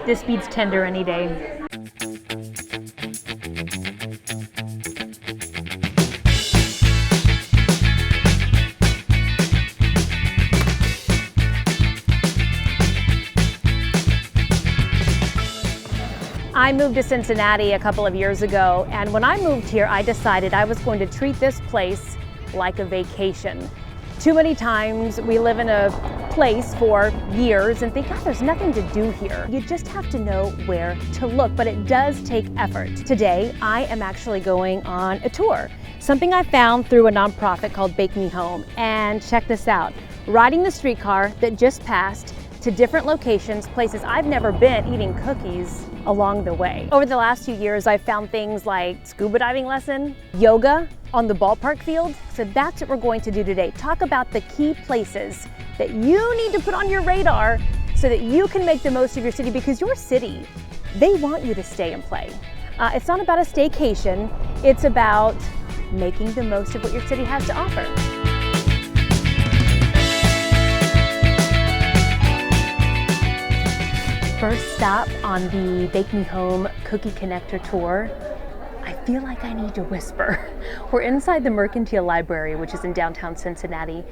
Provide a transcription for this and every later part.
This beats tender any day. I moved to Cincinnati a couple of years ago, and when I moved here, I decided I was going to treat this place like a vacation. Too many times we live in a place for years and think, God, there's nothing to do here. You just have to know where to look, but it does take effort. Today, I am actually going on a tour, something I found through a nonprofit called Bake Me Home. And check this out, riding the streetcar that just passed to different locations, places I've never been, eating cookies along the way. Over the last few years, I've found things like scuba diving lesson, yoga on the ballpark field. So that's what we're going to do today. Talk about the key places that you need to put on your radar so that you can make the most of your city, because your city, they want you to stay and play. It's not about a staycation, it's about making the most of what your city has to offer. First stop on the Bake Me Home Cookie Connector tour, I feel like I need to whisper. We're inside the Mercantile Library, which is in downtown Cincinnati.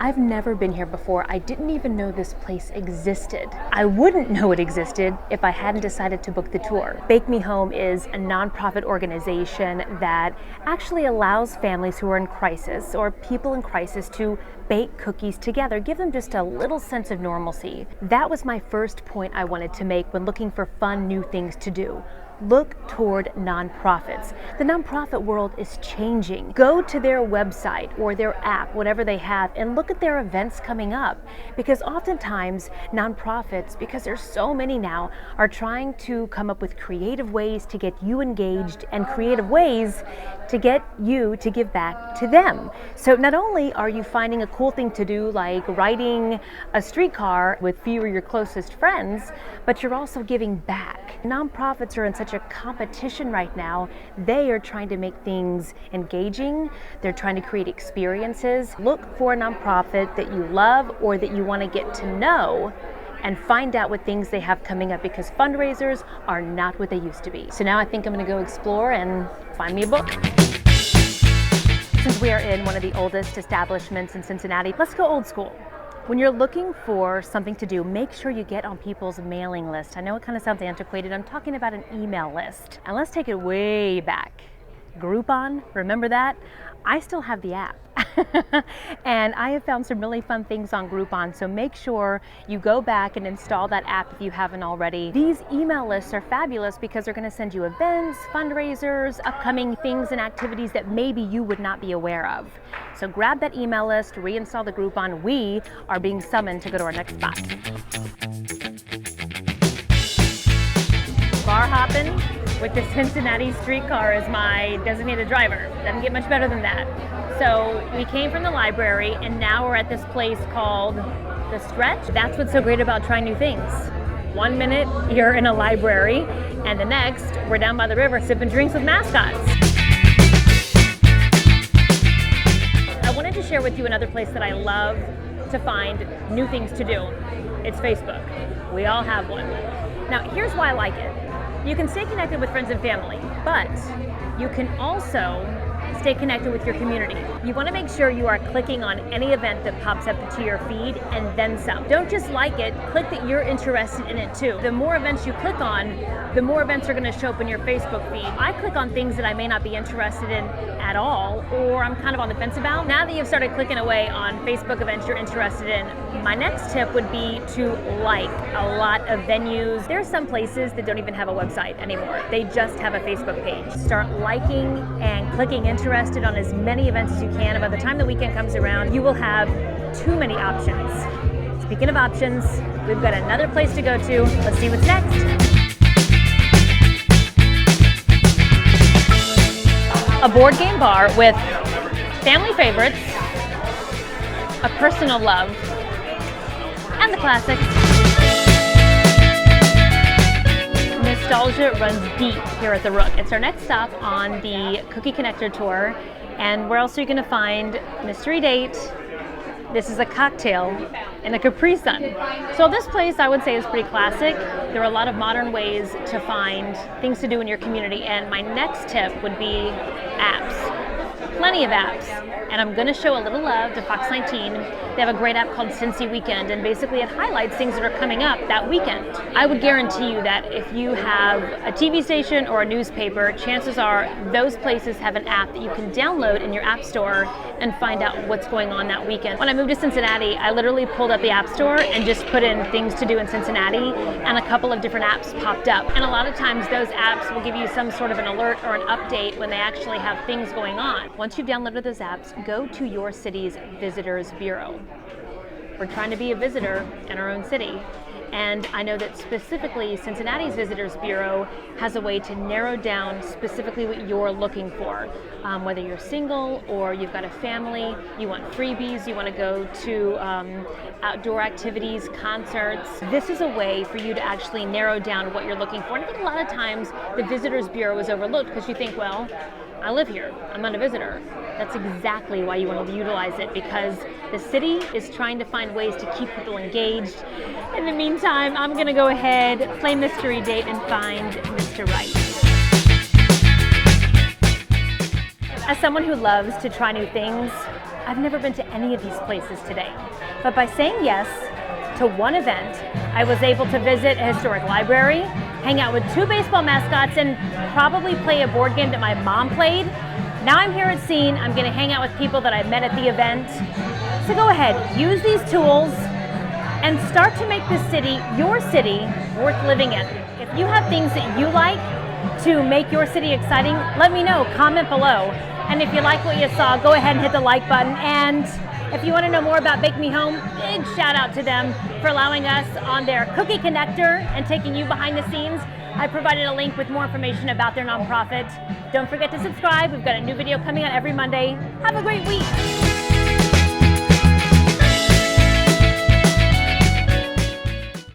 I've never been here before. I didn't even know this place existed. I wouldn't know it existed if I hadn't decided to book the tour. Bake Me Home is a nonprofit organization that actually allows families who are in crisis or people in crisis to bake cookies together, give them just a little sense of normalcy. That was my first point I wanted to make when looking for fun new things to do. Look toward nonprofits. The nonprofit world is changing. Go to their website or their app, whatever they have, and look at their events coming up. Because oftentimes nonprofits, because there's so many now, are trying to come up with creative ways to get you engaged and creative ways to get you to give back to them. So not only are you finding a cool thing to do, like riding a streetcar with few of your closest friends, but you're also giving back. Nonprofits are in such a competition right now. They are trying to make things engaging. They're trying to create experiences. Look for a nonprofit that you love or that you want to get to know and find out what things they have coming up, because fundraisers are not what they used to be. So now I think I'm going to go explore and find me a book. Since we are in one of the oldest establishments in Cincinnati, let's go old school. When you're looking for something to do, make sure you get on people's mailing list. I know it kind of sounds antiquated. I'm talking about an email list. And let's take it way back. Groupon, remember that? I still have the app. And I have found some really fun things on Groupon, so make sure you go back and install that app if you haven't already. These email lists are fabulous because they're going to send you events, fundraisers, upcoming things and activities that maybe you would not be aware of. So grab that email list, reinstall the Groupon. We are being summoned to go to our next spot. Bar hopping with the Cincinnati streetcar as my designated driver. Doesn't get much better than that. So we came from the library and now we're at this place called The Stretch. That's what's so great about trying new things. 1 minute you're in a library and the next we're down by the river sipping drinks with mascots. I wanted to share with you another place that I love to find new things to do. It's Facebook. We all have one. Now here's why I like it. You can stay connected with friends and family, but you can also stay connected with your community. You want to make sure you are clicking on any event that pops up to your feed and then some. Don't just like it, click that you're interested in it too. The more events you click on, the more events are going to show up in your Facebook feed. I click on things that I may not be interested in at all, or I'm kind of on the fence about. Now that you've started clicking away on Facebook events you're interested in, my next tip would be to like a lot of venues. There's some places that don't even have a website anymore. They just have a Facebook page. Start liking and clicking interested on as many events as you can, and by the time the weekend comes around, you will have too many options. Speaking of options, we've got another place to go to. Let's see what's next. A board game bar with family favorites, a personal love, and the classics. Nostalgia runs deep here at the Rook. It's our next stop on the Cookie Connector tour. And where else are you going to find mystery date, This is a cocktail in a Capri Sun. So this place I would say is pretty classic. There are a lot of modern ways to find things to do in your community, and my next tip would be apps. Plenty of apps, and I'm going to show a little love to Fox 19. They have a great app called Cincy Weekend, and basically it highlights things that are coming up that weekend. I would guarantee you that if you have a TV station or a newspaper, chances are those places have an app that you can download in your app store and find out what's going on that weekend. When I moved to Cincinnati, I literally pulled up the app store and just put in things to do in Cincinnati, and a couple of different apps popped up. And a lot of times those apps will give you some sort of an alert or an update when they actually have things going on. Once you've downloaded those apps, go to your city's Visitors Bureau. We're trying to be a visitor in our own city, and I know that specifically Cincinnati's Visitors Bureau has a way to narrow down specifically what you're looking for. Whether you're single or you've got a family, you want freebies, you want to go to outdoor activities, concerts. This is a way for you to actually narrow down what you're looking for. And I think a lot of times the Visitors Bureau is overlooked because you think, well, I live here, I'm not a visitor. That's exactly why you want to utilize it, because the city is trying to find ways to keep people engaged. In the meantime, I'm going to go ahead, play mystery date, and find Mr. Right. As someone who loves to try new things, I've never been to any of these places today. But by saying yes to one event, I was able to visit a historic library, hang out with 2 baseball mascots, and probably play a board game that my mom played. Now I'm here at Scene. I'm going to hang out with people that I met at the event. So go ahead, use these tools and start to make this city, your city, worth living in. If you have things that you like to make your city exciting, let me know, comment below. And if you like what you saw, go ahead and hit the like button. And if you want to know more about Bake Me Home, big shout out to them for allowing us on their cookie connector and taking you behind the scenes. I provided a link with more information about their nonprofit. Don't forget to subscribe. We've got a new video coming out every Monday. Have a great week.